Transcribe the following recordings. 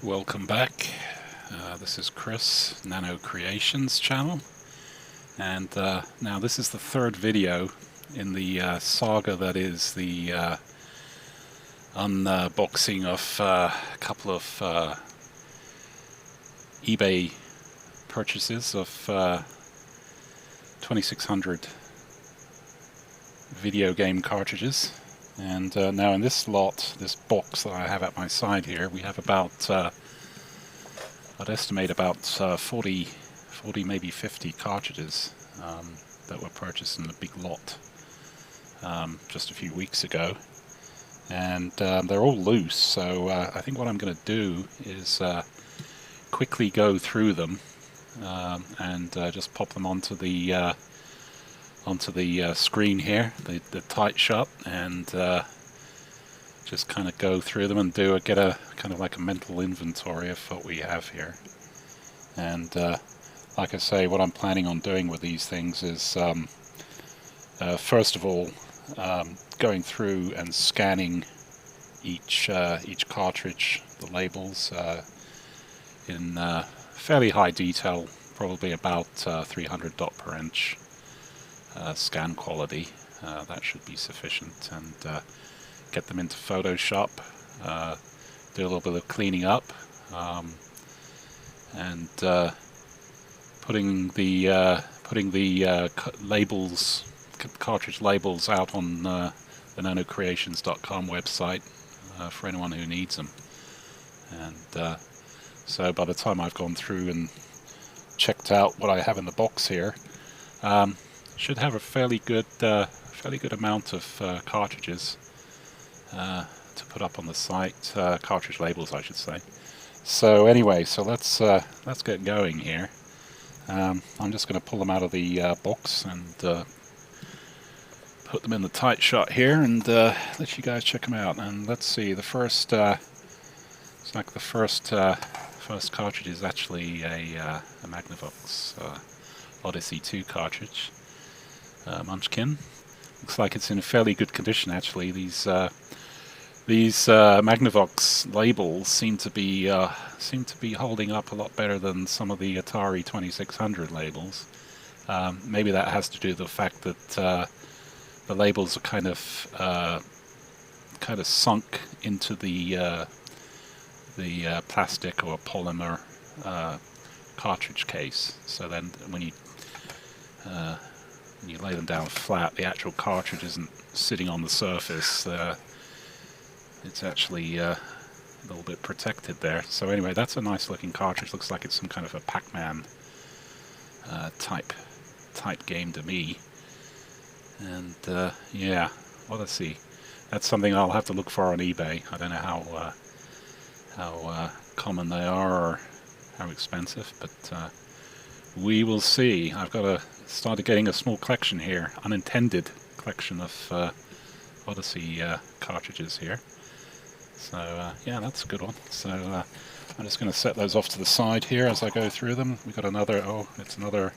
Welcome back. This is Chris, Nano Creations channel, and now this is the third video in the saga that is the unboxing of a couple of eBay purchases of 2600 video game cartridges. And now in this lot, this box that I have at my side here, we have about, I'd estimate about 40, maybe 50 cartridges that were purchased in a big lot just a few weeks ago. And they're all loose, so I think what I'm going to do is quickly go through them and just pop them onto the screen here, the tight shot, and just kind of go through them and get a kind of like a mental inventory of what we have here. And like I say, what I'm planning on doing with these things is first of all going through and scanning each cartridge, the labels, in fairly high detail, probably about 300 dot per inch scan quality. That should be sufficient, and get them into Photoshop, do a little bit of cleaning up, and putting the labels, cartridge labels, out on the nanocreations.com website for anyone who needs them. And so by the time I've gone through and checked out what I have in the box here, should have a fairly good amount of cartridges to put up on the site, cartridge labels, I should say. So anyway, so let's get going here. I'm just going to pull them out of the box and put them in the tight shot here, and let you guys check them out. And let's see, the first, it's like the first cartridge is actually a Magnavox Odyssey 2 cartridge. Munchkin. Looks like it's in fairly good condition, actually. These Magnavox labels seem to be holding up a lot better than some of the Atari 2600 labels. Maybe that has to do with the fact that the labels are kind of sunk into the plastic or polymer cartridge case. So then when you lay them down flat, the actual cartridge isn't sitting on the surface. It's actually a little bit protected there. So anyway, that's a nice looking cartridge. Looks like it's some kind of a Pac-Man type game to me. And yeah, well, let's see. That's something I'll have to look for on eBay. I don't know how common they are or how expensive, but we will see. I've started getting a small collection here, unintended collection of Odyssey cartridges here. So yeah, that's a good one. So I'm just going to set those off to the side here as I go through them. We've got another, it's another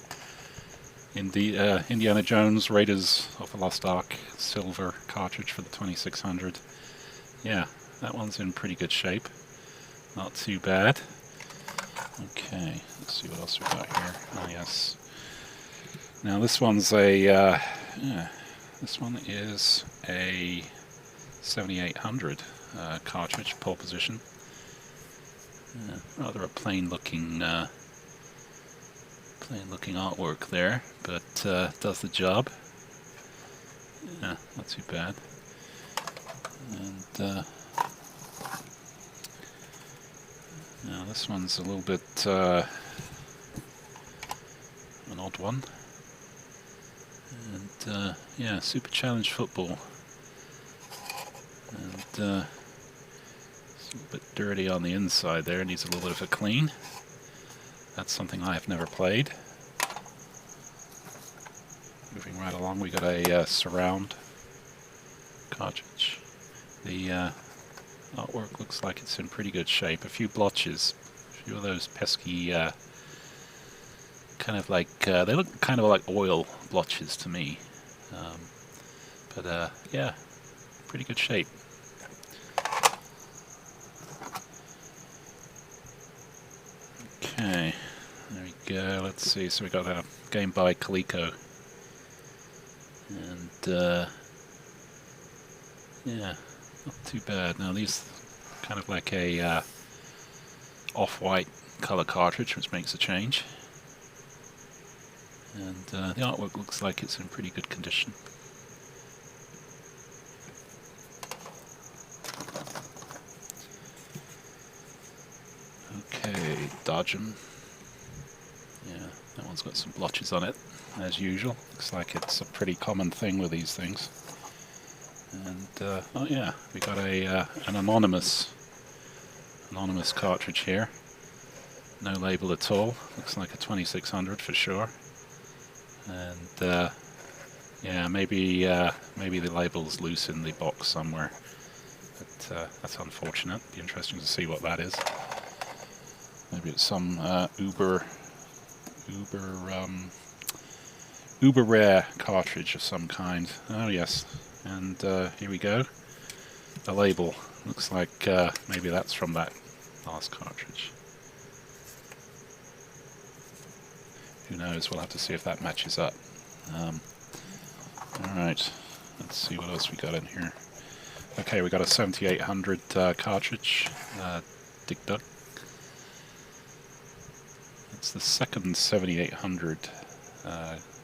Indiana Jones Raiders of the Lost Ark silver cartridge for the 2600. Yeah, that one's in pretty good shape. Not too bad. Okay, let's see what else we've got here. Oh yes. Now this one's this one is a 7800 cartridge, pole position. Rather a plain looking artwork there, but does the job. Yeah, not too bad. And now this one's a little bit an odd one. And yeah, Super Challenge Football. And it's a little bit dirty on the inside there, needs a little bit of a clean. That's something I've never played. Moving right along, we got a surround cartridge. The artwork looks like it's in pretty good shape. A few blotches, a few of those pesky, kind of like, they look kind of like oil blotches to me. But yeah, pretty good shape. Okay, there we go. Let's see. So we got a game by Coleco, and yeah, not too bad. Now these kind of like a off-white color cartridge, which makes a change, and the artwork looks like it's in pretty good condition. Okay, dodge 'em. Yeah, that one's got some blotches on it, as usual. Looks like it's a pretty common thing with these things. And oh yeah, we got a an anonymous cartridge here. No label at all. Looks like a 2600 for sure. And yeah, maybe the label's loose in the box somewhere. But that's unfortunate. Be interesting to see what that is. Maybe it's some uber rare cartridge of some kind. Oh yes, and here we go. The label looks like maybe that's from that last cartridge. Who knows? We'll have to see if that matches up. All right, let's see what else we got in here. Okay, we got a 7800 cartridge, Dig Dug. It's the second 7800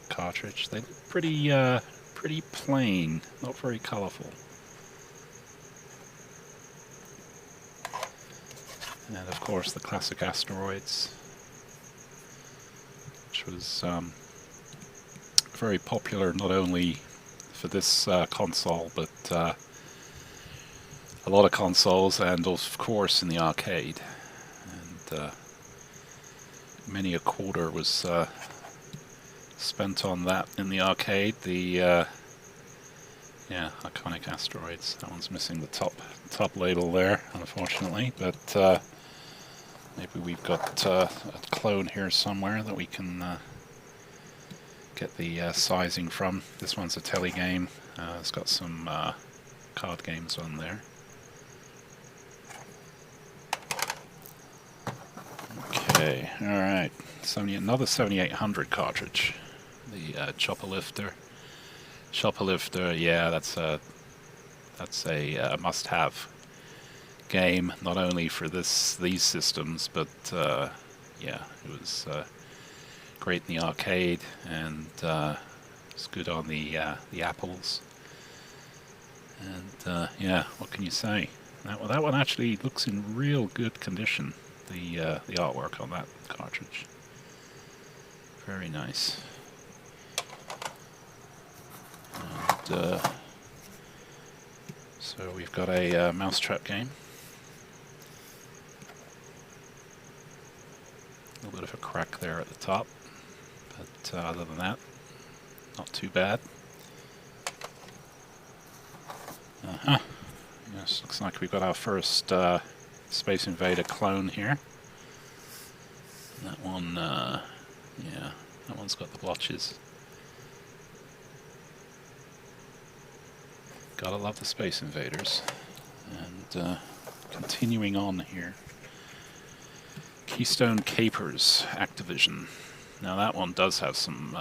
cartridge. They look pretty plain, not very colourful. And of course the classic Asteroids, which was very popular not only for this console, but a lot of consoles, and of course in the arcade. And many a quarter was spent on that in the arcade. The yeah, iconic Asteroids. That one's missing the top label there, unfortunately, but maybe we've got a clone here somewhere that we can get the sizing from. This one's a telegame. It's got some card games on there. Okay, alright. Another 7800 cartridge. The Chopper Lifter. Chopper Lifter, yeah, that's a must-have game, not only for these systems, but yeah, it was great in the arcade, and it's good on the Apples. And yeah, what can you say? That one actually looks in real good condition. The artwork on that cartridge, very nice. And so we've got a mousetrap game. A little bit of a crack there at the top, but other than that, not too bad. Yes, looks like we've got our first Space Invader clone here. That one, yeah, that one's got the blotches. Gotta love the Space Invaders. And continuing on here, Keystone Capers, Activision. Now that one does have some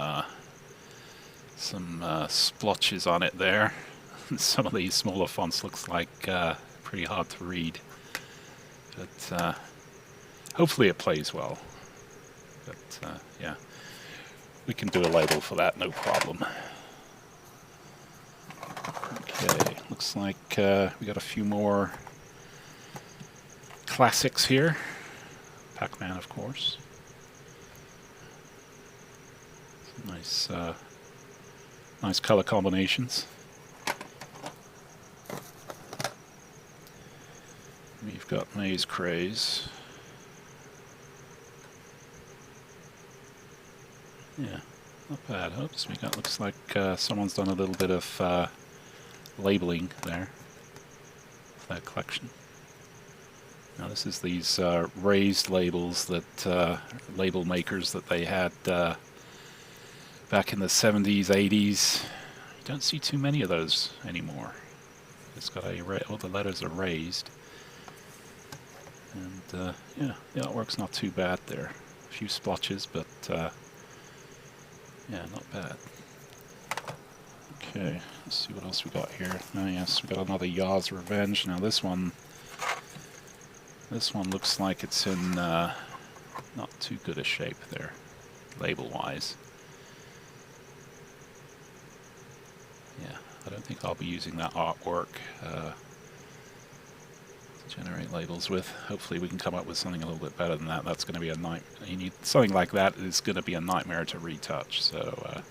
splotches on it there. Some of these smaller fonts looks like pretty hard to read, but hopefully it plays well. But yeah, we can do a label for that, no problem. Okay, looks like we got a few more classics here. Pac-Man, of course. Nice, nice color combinations. We've got Maze Craze. Yeah, not bad. Oops, we got, looks like someone's done a little bit of labeling there for that collection. Now this is these raised labels that label makers that they had back in the 70s, 80s. You don't see too many of those anymore. It's got all the letters are raised. And yeah, the artwork's not too bad there. A few splotches, but yeah, not bad. Okay, let's see what else we got here. Oh yes, we got another Yah's Revenge. Now this one looks like it's in not too good a shape there, label-wise. Yeah, I don't think I'll be using that artwork to generate labels with. Hopefully we can come up with something a little bit better than that. That's going to be a nightmare. You need something like that is going to be a nightmare to retouch. So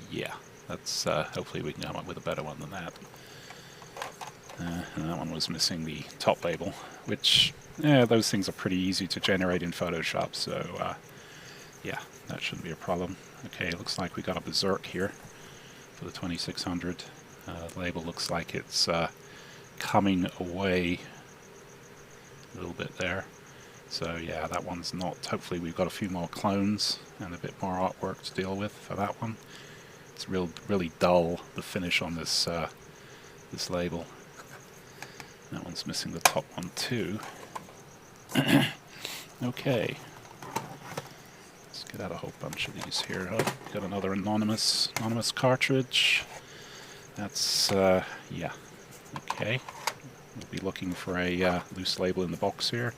yeah, that's hopefully we can come up with a better one than that. And that one was missing the top label, which yeah, those things are pretty easy to generate in Photoshop. So yeah, that shouldn't be a problem. Okay, it looks like we got a Berserk here for the 2600. Label looks like it's coming away a little bit there. So yeah, that one's not. Hopefully we've got a few more clones and a bit more artwork to deal with for that one. It's really dull, the finish on this this label. That one's missing the top one too. Okay. Let's get out a whole bunch of these here. Oh, got another anonymous cartridge. That's yeah. Okay. We'll be looking for a loose label in the box here.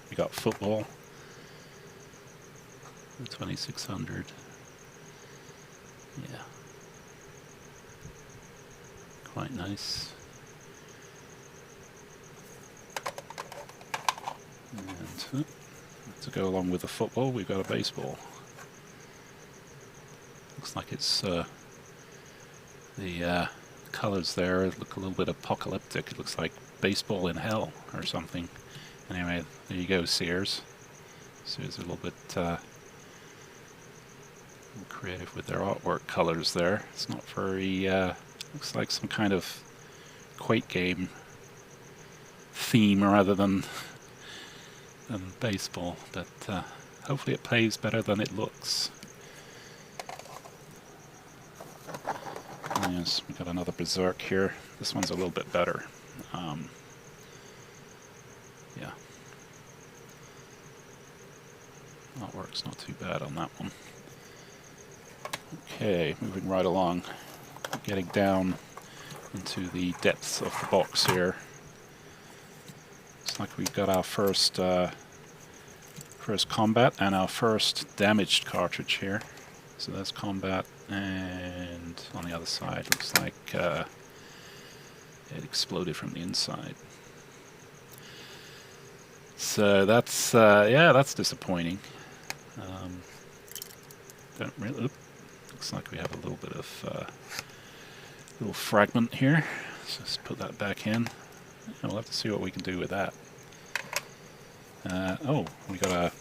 We got football. The 2600. Yeah. Quite nice. And to go along with the football, we've got a baseball. Looks like it's the colors there look a little bit apocalyptic. It looks like baseball in hell or something. Anyway, there you go, Sears. Sears a little bit creative with their artwork colors there. It's not very, looks like some kind of Quake game theme rather than baseball, but hopefully it plays better than it looks. Yes, we got another Berserk here. This one's a little bit better. Yeah. Artwork's not too bad on that one. Okay, moving right along. Getting down into the depths of the box here. Looks like we've got our first combat and our first damaged cartridge here. So that's combat, and on the other side looks like it exploded from the inside. So that's yeah, that's disappointing. Don't really. Looks like we have a little bit of little fragment here. So let's put that back in. We'll have to see what we can do with that. Oh, we got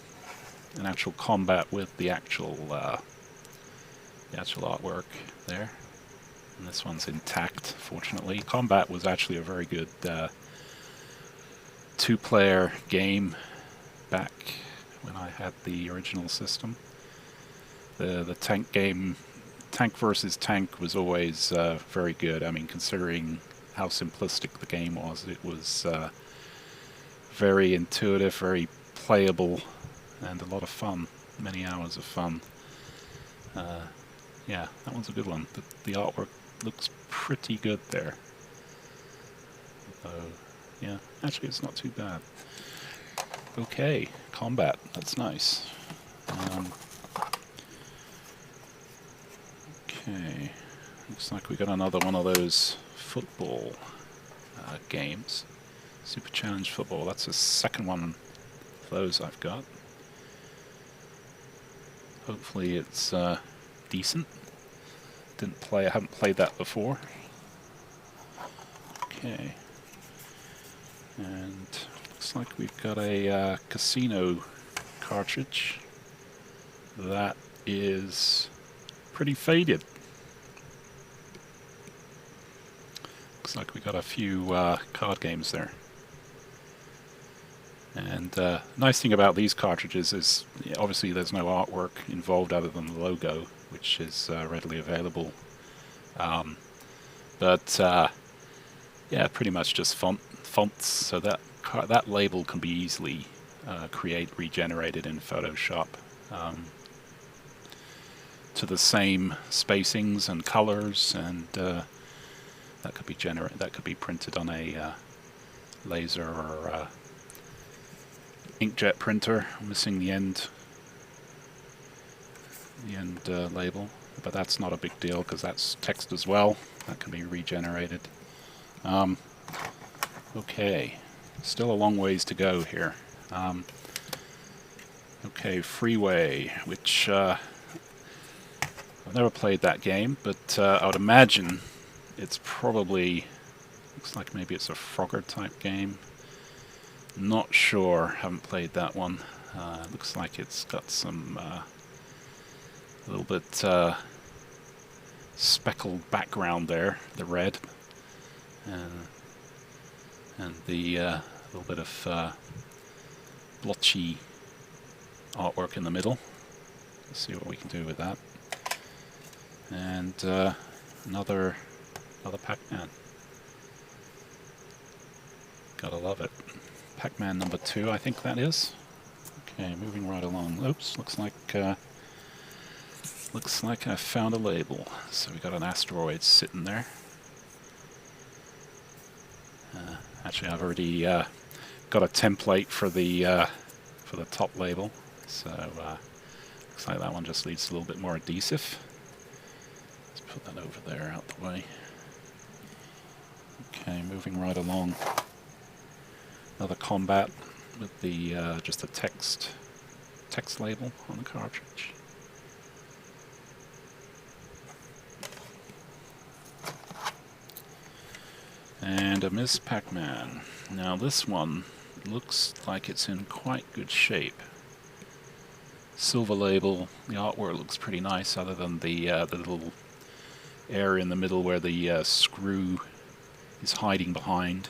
an actual combat with the actual artwork there. And this one's intact, fortunately. Combat was actually a very good two-player game back when I had the original system. The tank game, tank versus tank, was always very good. I mean, considering how simplistic the game was, it was very intuitive, very playable, and a lot of fun. Many hours of fun. Yeah, that one's a good one. The artwork looks pretty good there. Yeah, actually it's not too bad. Okay, combat. That's nice. Okay, looks like we got another one of those football games. Super Challenge Football. That's the second one of those I've got. Hopefully it's decent. I haven't played that before. Okay. And looks like we've got a casino cartridge that is pretty faded. Looks like we got a few card games there. And nice thing about these cartridges is, yeah, obviously there's no artwork involved other than the logo, which is readily available. But yeah, pretty much just fonts, so that label can be easily regenerated in Photoshop to the same spacings and colors, and that could be printed on a laser or inkjet printer. I'm missing the end label, but that's not a big deal because that's text as well. That can be regenerated. Okay, still a long ways to go here. Okay, Freeway, which I've never played that game, but I would imagine it's probably, looks like maybe it's a Frogger type game. Not sure, haven't played that one. Looks like it's got some a little bit speckled background there, the red, and the little bit of blotchy artwork in the middle. Let's see what we can do with that. And another Pac-Man. Gotta love it. Pac-Man number 2, I think that is. Okay, moving right along. Oops, looks like I found a label. So we got an asteroid sitting there. Actually, I've already got a template for the top label. So looks like that one just needs a little bit more adhesive. Let's put that over there, out the way. Okay, moving right along. Another combat with the just a text label on the cartridge. And a Miss Pac-Man. Now this one looks like it's in quite good shape. Silver label, the artwork looks pretty nice other than the little area in the middle where the screw is hiding behind.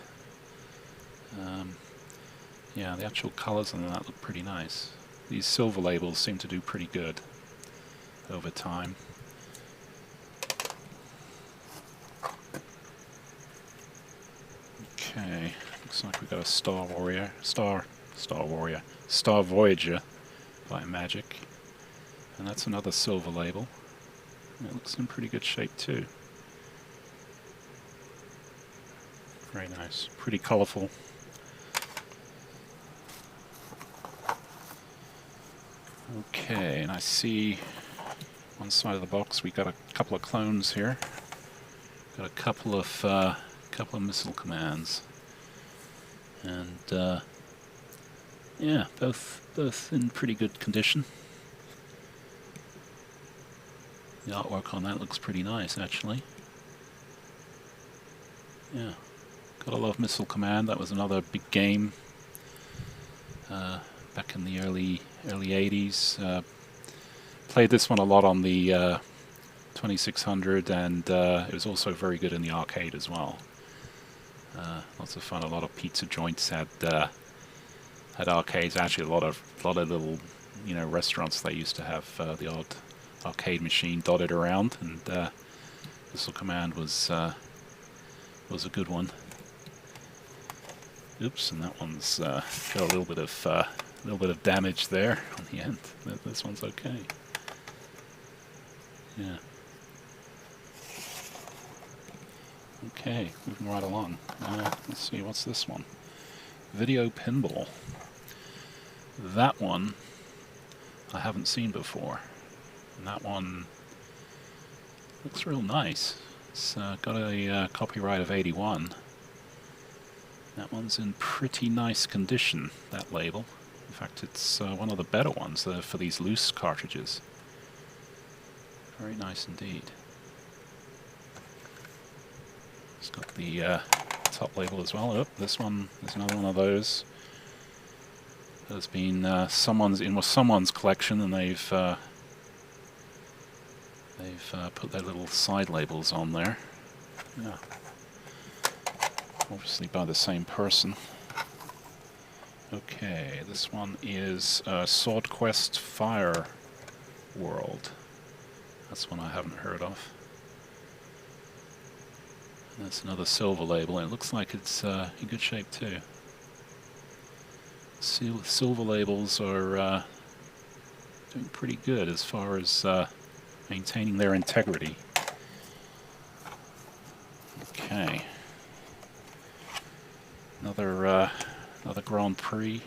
Yeah, the actual colors on that look pretty nice. These silver labels seem to do pretty good over time. Okay, looks like we've got a Star Voyager by Magic, and that's another silver label. It looks in pretty good shape too. Very nice, pretty colorful. Okay, and I see one side of the box we got a couple of clones here. Got a couple of missile commands, and yeah, both in pretty good condition. The artwork on that looks pretty nice, actually. Yeah, gotta love Missile Command. That was another big game back in the early 80s. Played this one a lot on the 2600, and it was also very good in the arcade as well. Lots of fun. A lot of pizza joints had arcades. Actually, a lot of little, restaurants. They used to have the odd arcade machine dotted around, and Missile Command was a good one. Oops, and that one's got a little bit of damage there on the end. This one's okay. Yeah. Okay, moving right along. Let's see, what's this one? Video Pinball. That one I haven't seen before. And that one looks real nice. It's got a copyright of 81. That one's in pretty nice condition, that label. In fact, it's one of the better ones for these loose cartridges. Very nice indeed. It's got the top label as well. Oh, this one, there's another one of those. There's been someone's collection, and they've put their little side labels on there. Yeah. Obviously by the same person. Okay, this one is Sword Quest Fire World. That's one I haven't heard of. That's another silver label, and it looks like it's in good shape too. Silver labels are doing pretty good as far as maintaining their integrity. Okay. Another Grand Prix.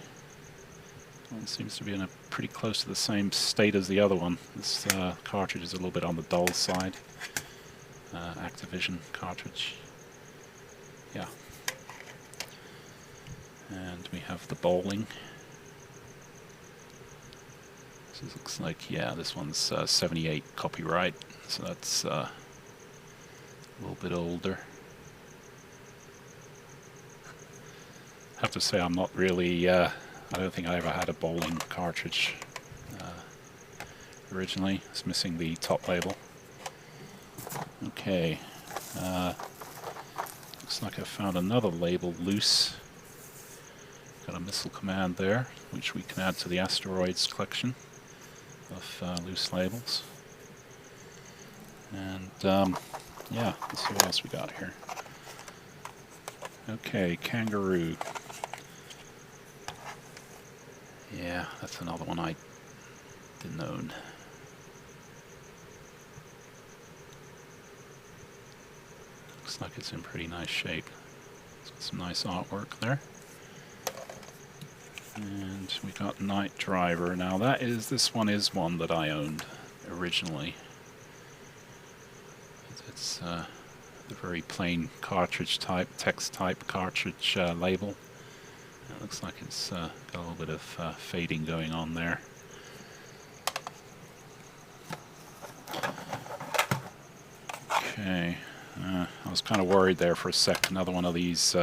One seems to be in a pretty close to the same state as the other one. This cartridge is a little bit on the dull side. Activision cartridge. Yeah. And we have the bowling. This looks like, yeah, this one's 78 copyright, so that's a little bit older. I have to say I'm not really, I don't think I ever had a bowling cartridge originally. It's missing the top label. Okay, looks like I found another label loose. Got a missile command there, which we can add to the asteroids collection of loose labels. And yeah, let's see what else we got here. Okay, kangaroo. Yeah, that's another one I didn't own. Looks like it's in pretty nice shape. It's got some nice artwork there. And we got Night Driver. Now this one is one that I owned originally. It's the very plain cartridge type, text type cartridge label. It looks like it's got a little bit of fading going on there. Okay, I was kind of worried there for a sec. Another one of these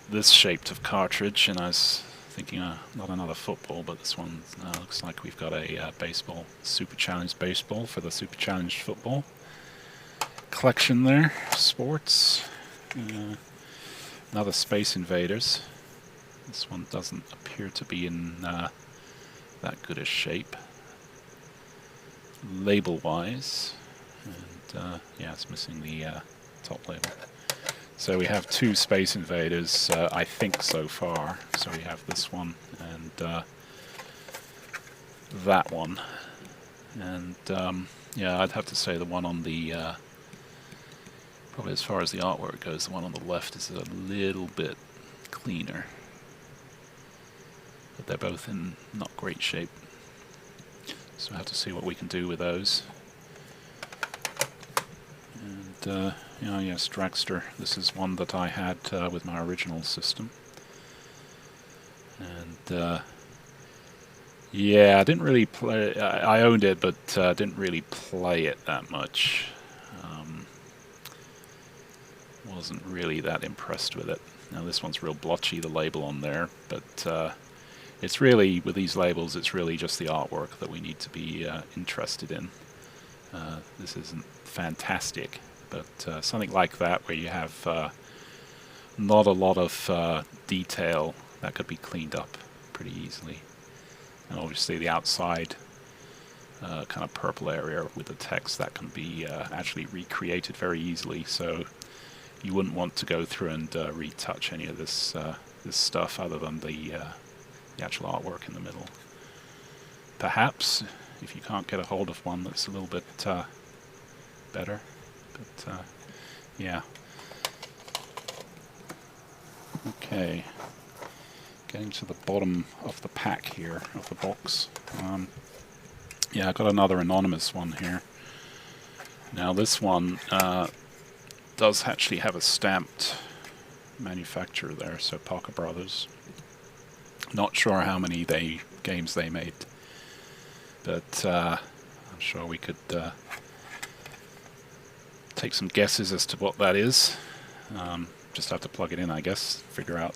this shaped of cartridge, and I was thinking not another football, but this one looks like we've got a baseball, Super Challenge baseball for the Super Challenge football collection there. Sports. Another Space Invaders. This one doesn't appear to be in that good a shape label wise, and yeah, it's missing the top label. So we have two Space Invaders, I think, so far. So we have this one and that one. And yeah, I'd have to say the one on the, probably as far as the artwork goes, the one on the left is a little bit cleaner. But they're both in not great shape. So we'll have to see what we can do with those. And yeah, yes, Dragster. This is one that I had with my original system. And yeah, I didn't really play. I owned it, but didn't really play it that much. Wasn't really that impressed with it. Now this one's real blotchy, the label on there, but it's really, with these labels, it's really just the artwork that we need to be interested in. This isn't fantastic, but something like that where you have not a lot of detail, that could be cleaned up pretty easily. And obviously the outside kind of purple area with the text, that can be actually recreated very easily, so you wouldn't want to go through and retouch any of this this stuff other than the actual artwork in the middle. Perhaps, if you can't get a hold of one that's a little bit better, but yeah. Okay, getting to the bottom of the pack here, of the box. Yeah, I got another anonymous one here. Now this one does actually have a stamped manufacturer there, so Parker Brothers. Not sure how many games they made, but I'm sure we could take some guesses as to what that is. Just have to plug it in, I guess, figure out,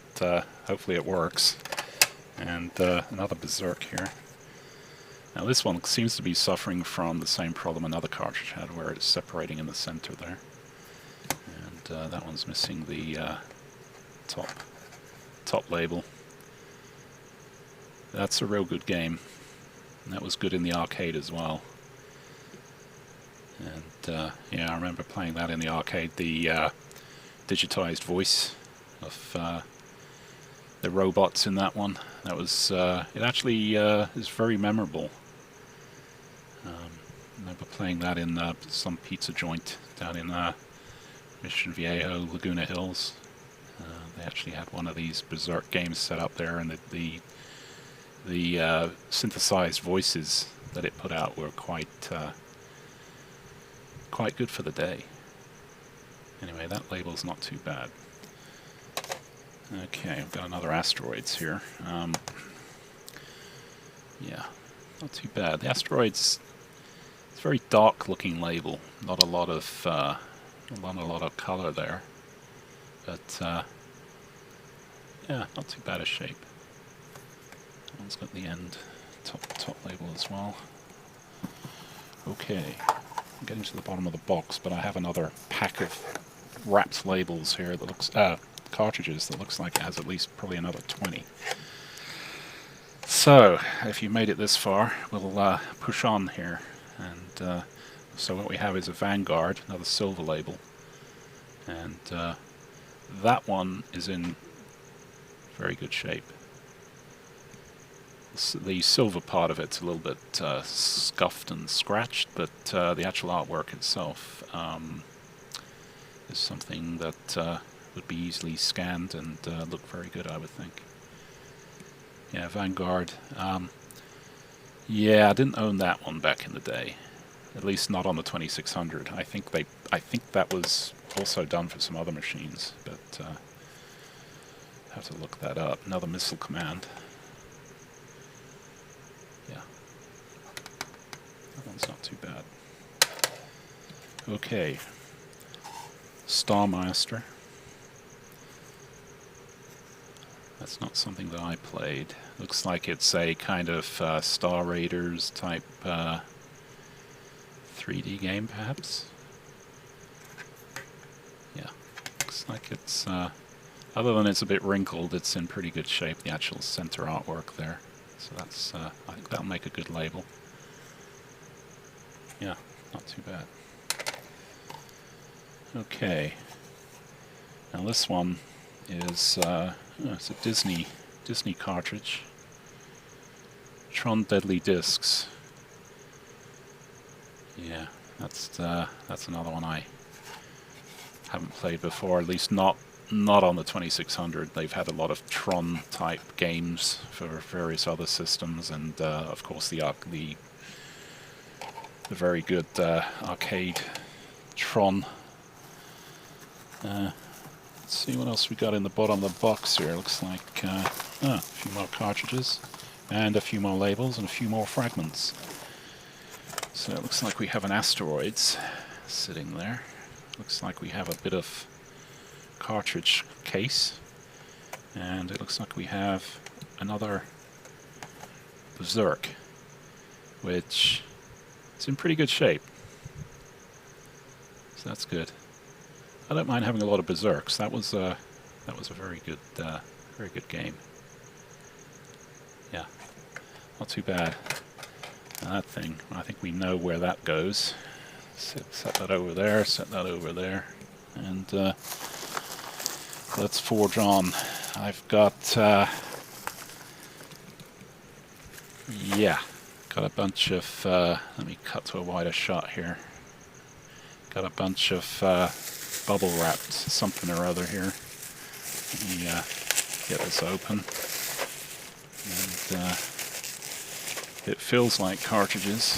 hopefully it works. And another Berserk here. Now this one seems to be suffering from the same problem another cartridge had, where it's separating in the center there. And that one's missing the top label. That's a real good game. And that was good in the arcade as well. And yeah, I remember playing that in the arcade. The digitized voice of the robots in that one. That was it actually is very memorable. I remember playing that in some pizza joint down in Mission Viejo, Laguna Hills. They actually had one of these Berserk games set up there, and the synthesized voices that it put out were quite good for the day. Anyway, that label's not too bad. Okay, I've got another Asteroids here. Yeah, not too bad. The Asteroids, it's a very dark-looking label. Not a lot of color there, but yeah, not too bad a shape. That one's got the end top label as well. Okay, I'm getting to the bottom of the box, but I have another pack of wrapped labels here that looks cartridges that looks like it has at least probably another 20. So, if you made it this far, we'll push on here. And so what we have is a Vanguard, another silver label. And that one is in very good shape. The silver part of it's a little bit scuffed and scratched, but the actual artwork itself is something that would be easily scanned and look very good, I would think. Yeah, Vanguard. Yeah, I didn't own that one back in the day, at least not on the 2600. I think that was also done for some other machines, but have to look that up. Another Missile Command. Yeah, that one's not too bad. Okay, Starmaster. That's not something that I played. Looks like it's a kind of Star Raiders type 3D game, perhaps? Yeah, looks like it's, other than it's a bit wrinkled, it's in pretty good shape, the actual center artwork there. So that's, I think that'll make a good label. Yeah, not too bad. Okay, now this one is it's a Disney cartridge. Tron Deadly Discs. Yeah, that's another one I haven't played before. At least not on the 2600. They've had a lot of Tron type games for various other systems, and of course the very good arcade Tron. Let's see what else we got in the bottom of the box here. Looks like a few more cartridges, and a few more labels, and a few more fragments. So it looks like we have an Asteroids sitting there. Looks like we have a bit of cartridge case, and it looks like we have another Berserk, which is in pretty good shape. So that's good. I don't mind having a lot of Berserks. That was a very good game. Yeah, not too bad. Now that thing, I think we know where that goes. Set that over there. Set that over there, and let's forge on. I've got yeah, got a bunch of. Let me cut to a wider shot here. Got a bunch of bubble wrapped something or other here. Let me get this open. And it feels like cartridges.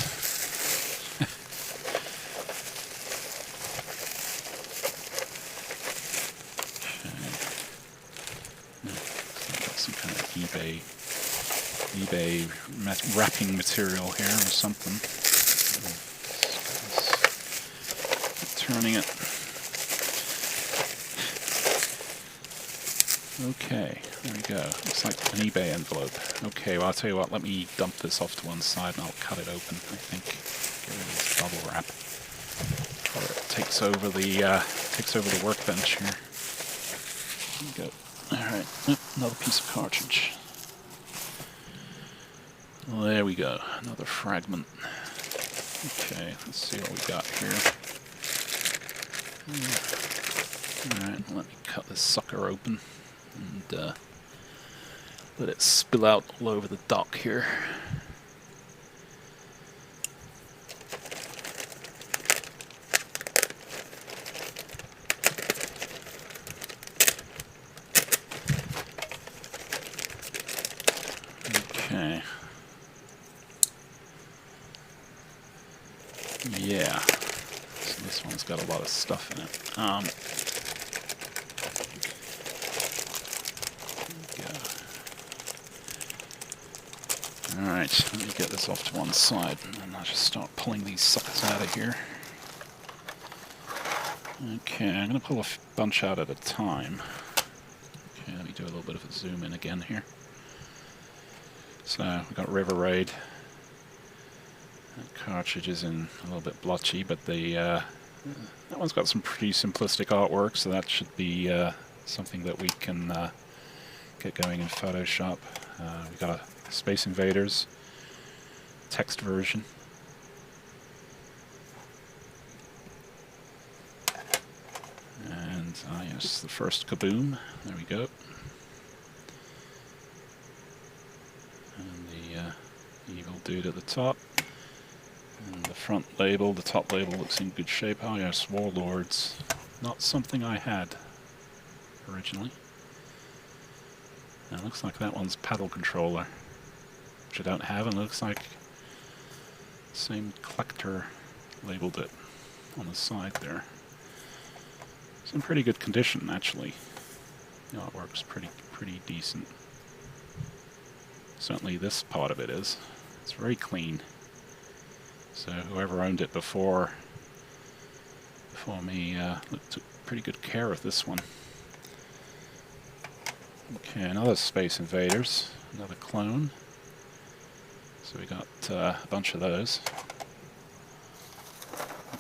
Got some kind of eBay wrapping material here or something. Turning it. Okay, there we go. Looks like an eBay envelope. Okay, well I'll tell you what, let me dump this off to one side and I'll cut it open, I think. Get rid of this bubble wrap. Or it takes over the workbench here. There we go. Alright, another piece of cartridge. Well, there we go, another fragment. Okay, let's see what we got here. Alright, let me cut this sucker open. And let it spill out all over the dock here. Okay. Yeah. So this one's got a lot of stuff in it. Alright, let me get this off to one side, and then I'll just start pulling these suckers out of here. Okay, I'm going to pull a bunch out at a time. Okay, let me do a little bit of a zoom in again here. So, we've got River Raid. That cartridge is in a little bit blotchy, but that one's got some pretty simplistic artwork, so that should be something that we can get going in Photoshop. We've got a Space Invaders text version. And yes, the first kaboom. There we go. And the evil dude at the top. And the front label, the top label looks in good shape. Oh yes, Warlords. Not something I had originally. And it looks like that one's paddle controller, which I don't have, and it looks like the same collector labeled it on the side there. It's in pretty good condition, actually. The artwork's pretty decent. Certainly this part of it is. It's very clean. So whoever owned it before me took pretty good care of this one. Okay, another Space Invaders, another clone. So we got a bunch of those.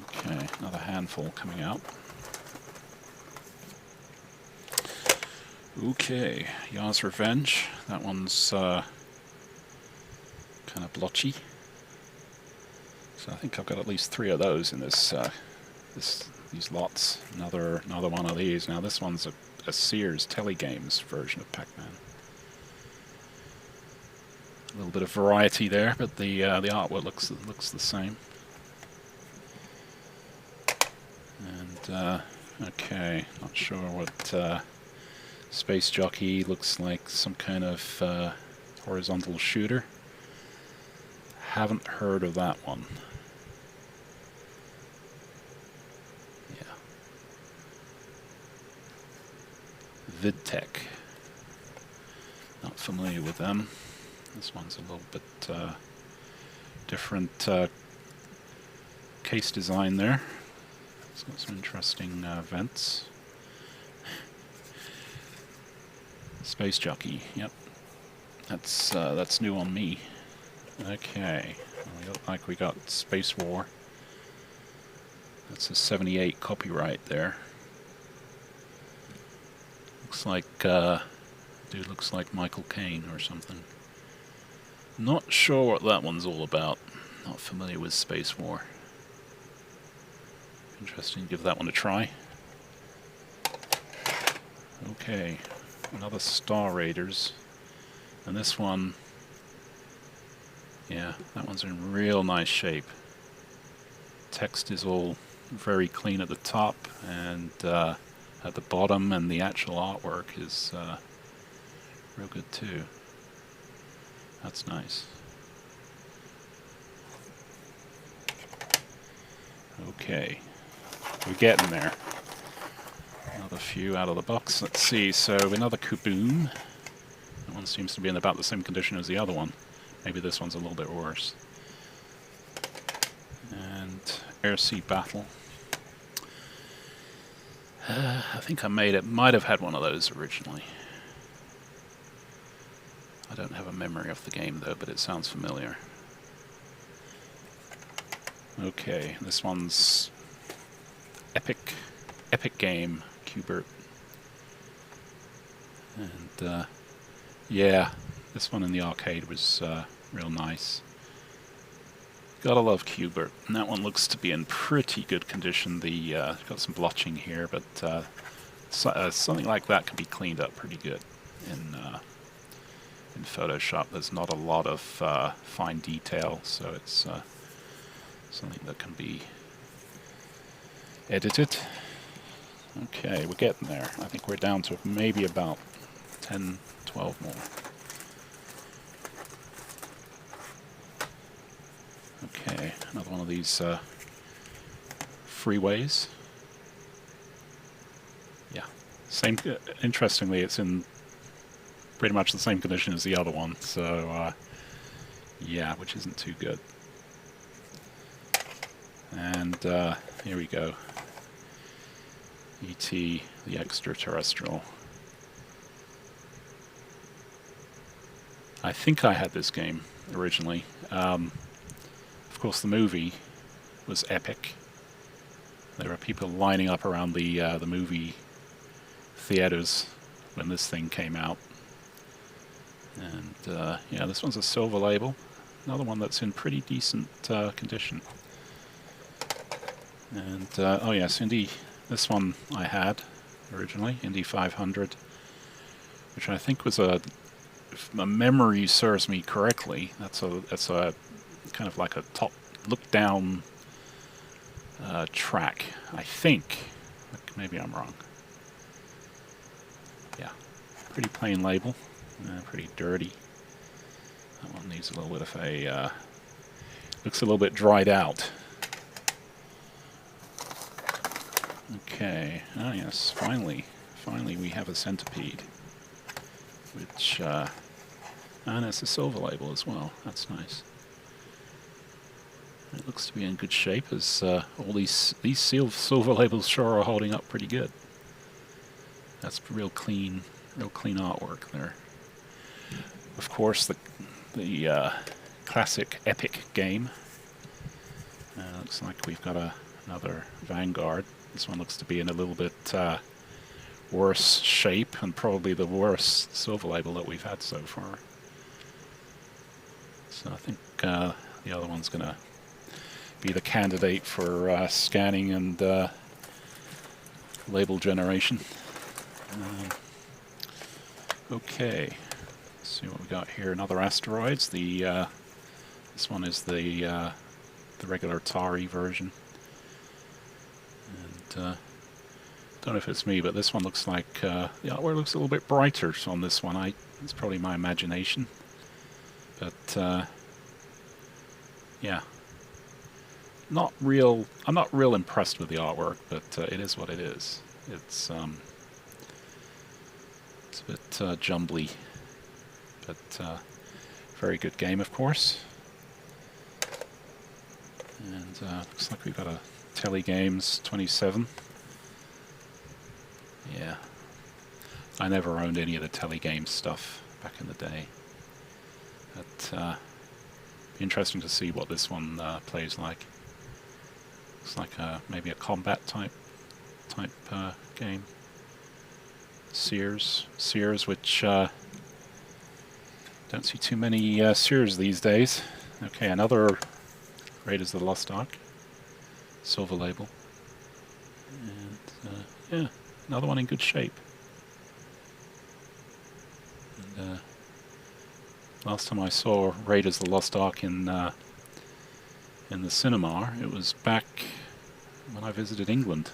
Okay, another handful coming out. Okay, Ya's Revenge. That one's kind of blotchy. So I think I've got at least 3 of those in this these lots. Another one of these. Now this one's a Sears Telegames version of Pac-Man. A little bit of variety there, but the artwork looks the same. And okay, not sure what Space Jockey looks like. Some kind of horizontal shooter. Haven't heard of that one. Yeah. VidTech. Not familiar with them. This one's a little bit different case design there. It's got some interesting vents. Space Jockey, yep. That's new on me. Okay, we look like we got Space War. That's a 78 copyright there. Looks like dude looks like Michael Caine or something. Not sure what that one's all about. Not familiar with Space War. Interesting, give that one a try. Okay, another Star Raiders. And this one, yeah, that one's in real nice shape. Text is all very clean at the top and at the bottom, and the actual artwork is real good too. That's nice. Okay, we're getting there. Another few out of the box. Let's see, so another Kaboom. That one seems to be in about the same condition as the other one. Maybe this one's a little bit worse. And Air-Sea Battle. I think I might have had one of those originally. I don't have a memory of the game though, but it sounds familiar. Okay, this one's Epic Game, Qbert. And yeah, this one in the arcade was real nice. Gotta love Qbert. And that one looks to be in pretty good condition. Got some blotching here, but something like that can be cleaned up pretty good in in Photoshop there's not a lot of fine detail, so it's something that can be edited. Okay, we're getting there. I think we're down to maybe about 10, 12 more. Okay, another one of these freeways. Yeah, same. Interestingly, it's in pretty much the same condition as the other one, so yeah, which isn't too good. And here we go. E.T. the Extraterrestrial. I think I had this game originally. Of course, the movie was epic. There were people lining up around the movie theaters when this thing came out. And yeah, this one's a silver label. Another one that's in pretty decent condition. And oh yes, Indy. This one I had originally, Indy 500, which I think was if my memory serves me correctly, that's a kind of like a top look-down track. I think. Maybe I'm wrong. Yeah, pretty plain label, pretty dirty. That one needs a little bit of a looks a little bit dried out. Okay, ah yes, finally we have a centipede, which, and it's a silver label as well, that's nice. It looks to be in good shape, as all these silver labels sure are holding up pretty good. That's real clean artwork there. Of course, the classic epic game. Looks like we've got another Vanguard. This one looks to be in a little bit worse shape, and probably the worst silver label that we've had so far. So I think the other one's going to be the candidate for scanning and label generation. Okay, let's see what we got here. Another Asteroids. This one is the regular Atari version. And don't know if it's me, but this one looks like the artwork looks a little bit brighter on this one. It's probably my imagination, but yeah, I'm not real impressed with the artwork, but it is what it is. It's a bit jumbly, but very good game, of course. And looks like we've got a Telegames 27. Yeah, I never owned any of the Telegames stuff back in the day, but be interesting to see what this one plays like. Looks like maybe a combat type game. Sears, which don't see too many Sears these days. Okay, another Raiders of the Lost Ark, silver label, and yeah, another one in good shape. And, last time I saw Raiders of the Lost Ark in the cinema, it was back when I visited England,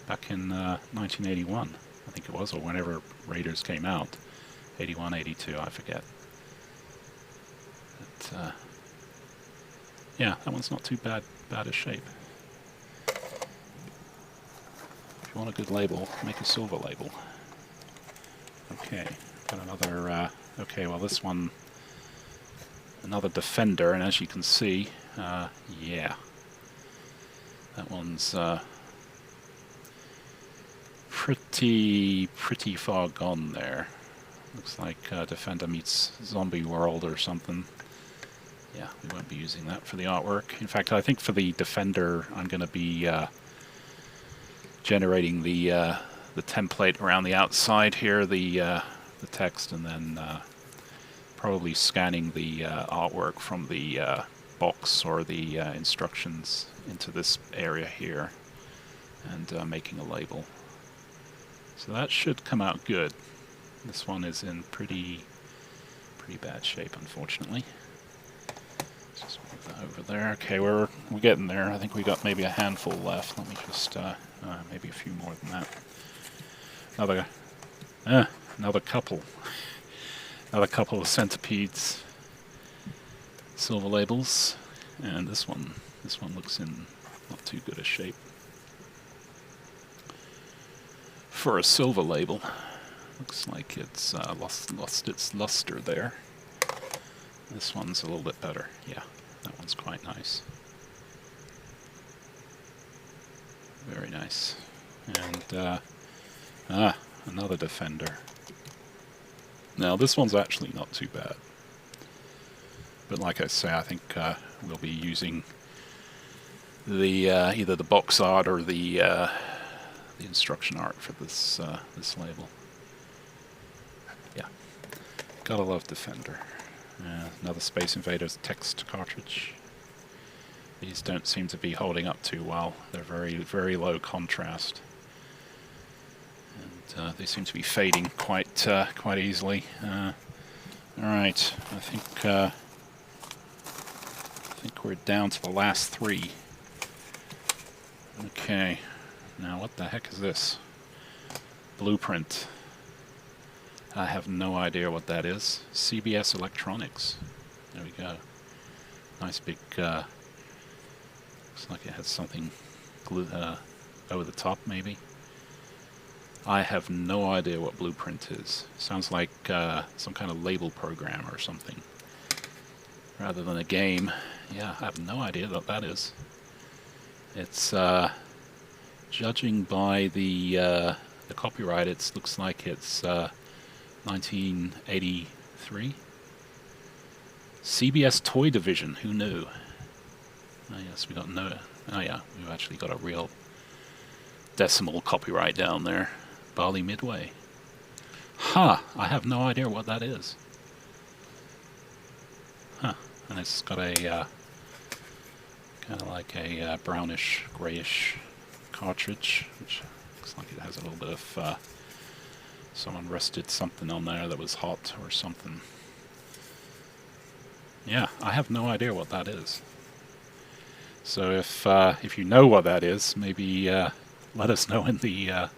back in 1981, I think it was, or whenever Raiders came out, 81, 82, I forget. But yeah, that one's not too bad a shape. If you want a good label, make a silver label. Okay, got another, okay, well this one, another Defender, and as you can see, yeah, that one's pretty far gone there. Looks like Defender meets Zombie World or something. Yeah, we won't be using that for the artwork. In fact, I think for the Defender, I'm going to be generating the template around the outside here, the text, and then probably scanning the artwork from the box or the instructions into this area here, and making a label. So that should come out good. This one is in pretty Pretty bad shape, unfortunately. Just move that over there. Okay, we're getting there. I think we got maybe a handful left. Let me just maybe a few more than that. Another couple. Another couple of centipedes. Silver labels, and this one looks in not too good a shape for a silver label. Looks like it's lost its luster there. This one's a little bit better. Yeah, that one's quite nice. Very nice. And another Defender. Now this one's actually not too bad. But like I say, I think we'll be using the either the box art or the instruction art for this this label. Yeah, gotta love Defender. Another Space Invaders text cartridge. These don't seem to be holding up too well. They're very low contrast, and they seem to be fading quite easily. All right, I think we're down to the last three. Okay, now what the heck is this? Blueprint. I have no idea what that is. CBS Electronics. There we go. Nice big, looks like it has something over the top maybe. I have no idea what Blueprint is. Sounds like some kind of label program or something, rather than a game. Yeah, I have no idea what that is. It's judging by the copyright, it looks like it's 1983. CBS Toy Division. Who knew? Oh yes, we got no. Oh yeah, we've actually got a real decimal copyright down there. Bali Midway. Huh. I have no idea what that is. Huh. And it's got a kind of like a brownish, grayish cartridge, which looks like it has a little bit of someone rested something on there that was hot or something. Yeah, I have no idea what that is. So if you know what that is, maybe let us know in the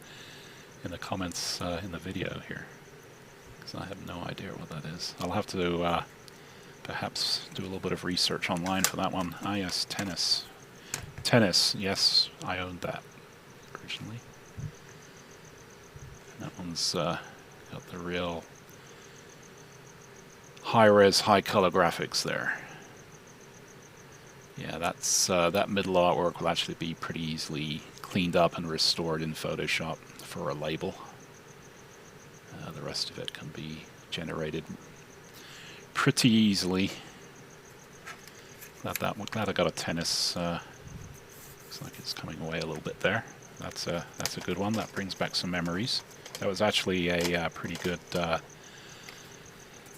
comments in the video here, because I have no idea what that is. I'll have to perhaps do a little bit of research online for that one. Ah yes, tennis. Tennis, yes, I owned that originally. That one's got the real high-res, high-color graphics there. Yeah, that's that middle artwork will actually be pretty easily cleaned up and restored in Photoshop for a label. The rest of it can be generated pretty easily. Glad I got a tennis. Looks like it's coming away a little bit there. That's a good one. That brings back some memories. That was actually a pretty good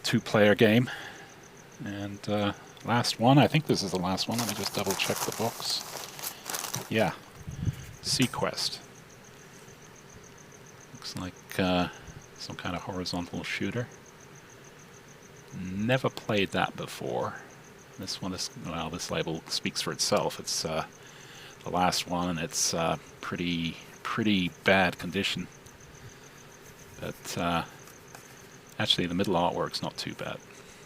two-player game. And last one. I think this is the last one. Let me just double check the box. Yeah, Sequest. Looks like some kind of horizontal shooter. Never played that before. This one is, well, this label speaks for itself. It's the last one, and it's pretty bad condition. But actually, the middle artwork's not too bad.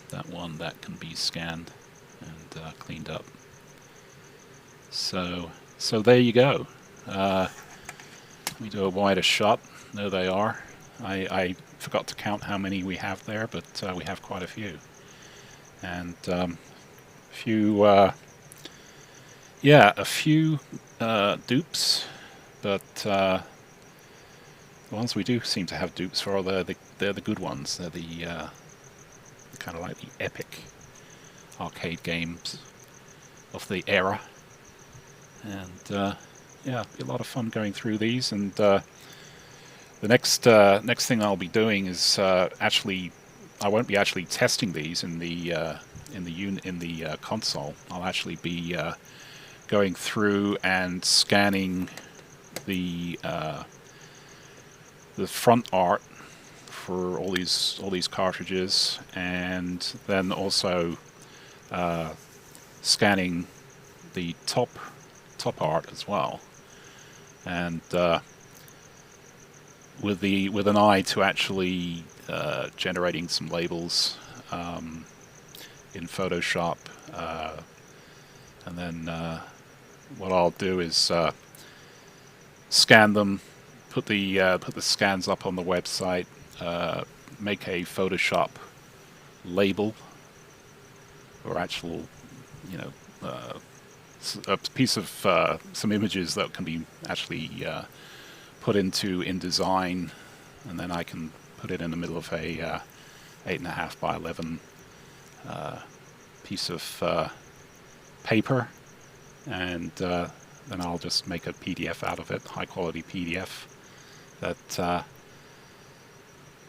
That one that can be scanned and cleaned up. So there you go. Let me do a wider shot. There they are. I forgot to count how many we have there, but we have quite a few. And a few dupes, but the ones we do seem to have dupes for, they're the good ones. They're the kind of like the epic arcade games of the era. And yeah, it'll be a lot of fun going through these. And the next thing I'll be doing is actually, I won't be actually testing these in the console. I'll actually be going through and scanning the front art for all these cartridges, and then also scanning the top art as well, and with an eye to actually generating some labels in Photoshop, and then what I'll do is scan them, put the scans up on the website, make a Photoshop label, or actual, a piece of some images that can be actually put into InDesign, and then I can put it in the middle of a 8.5 by 11 piece of paper, and then I'll just make a PDF out of it, high quality PDF that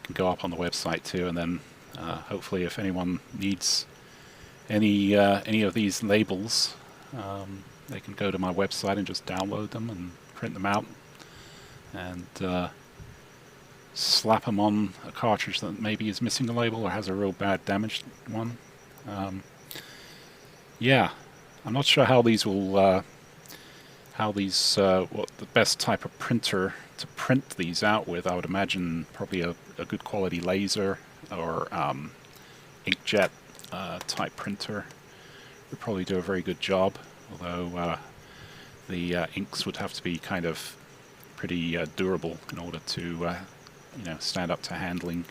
can go up on the website too. And then hopefully, if anyone needs any of these labels, they can go to my website and just download them and print them out and slap them on a cartridge that maybe is missing a label or has a real bad damaged one. Yeah, I'm not sure how these will, what the best type of printer to print these out with. I would imagine probably a good quality laser or inkjet type printer would probably do a very good job, although the inks would have to be kind of pretty durable in order to stand up to handling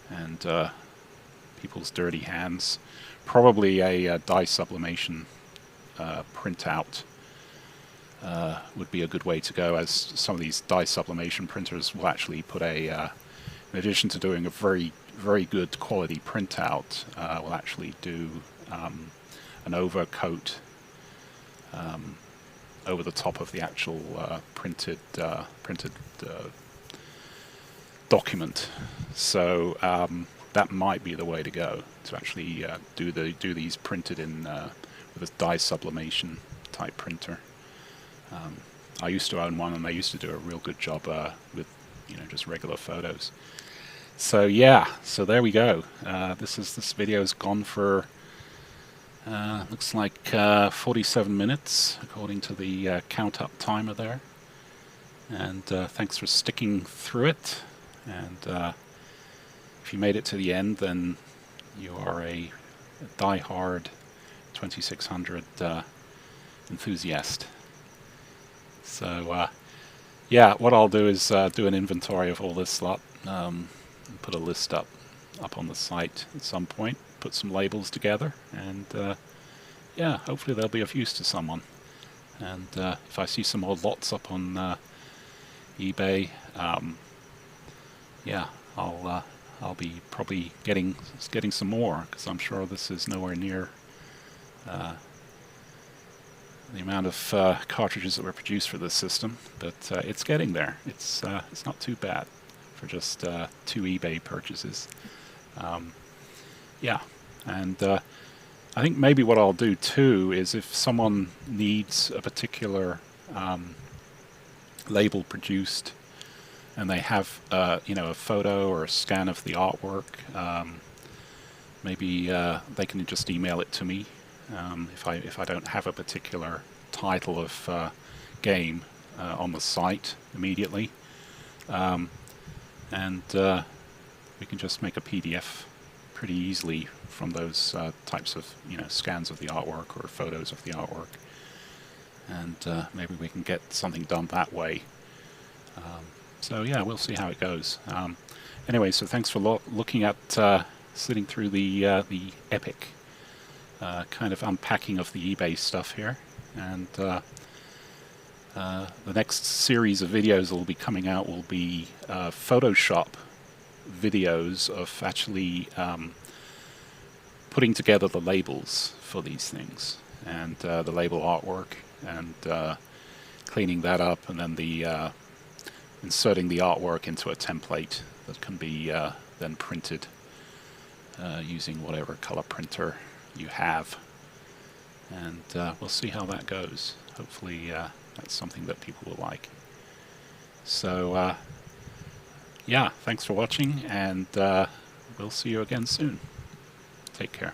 and people's dirty hands. Probably a dye sublimation printout would be a good way to go, as some of these dye sublimation printers will actually put in addition to doing a very, very good quality printout, will actually do an overcoat over the top of the actual printed document. So that might be the way to go, to actually do these printed in with a dye sublimation type printer. I used to own one, and they used to do a real good job with just regular photos. So yeah, so there we go. This video's gone for looks like 47 minutes according to the count up timer there. And thanks for sticking through it. And if you made it to the end, then you are a die-hard 2600 enthusiast. So yeah, what I'll do is do an inventory of all this lot, and put a list up on the site at some point, put some labels together, and yeah, hopefully they'll be of use to someone. And if I see some more lots up on eBay, yeah, I'll be probably getting some more, because I'm sure this is nowhere near the amount of cartridges that were produced for this system, but it's getting there. It's not too bad for just 2 eBay purchases. Yeah, and I think maybe what I'll do too is, if someone needs a particular label produced and they have a photo or a scan of the artwork, maybe they can just email it to me. If I don't have a particular title of game on the site immediately, and we can just make a PDF pretty easily from those types of scans of the artwork or photos of the artwork, and maybe we can get something done that way. So yeah, we'll see how it goes. Anyway, so thanks for looking at sitting through the epic kind of unpacking of the eBay stuff here, and the next series of videos that will be coming out will be Photoshop videos of actually putting together the labels for these things, and the label artwork, and cleaning that up, and then the inserting the artwork into a template that can be then printed using whatever color printer you have, and we'll see how that goes. Hopefully that's something that people will like. So yeah, thanks for watching, and we'll see you again soon. Take care.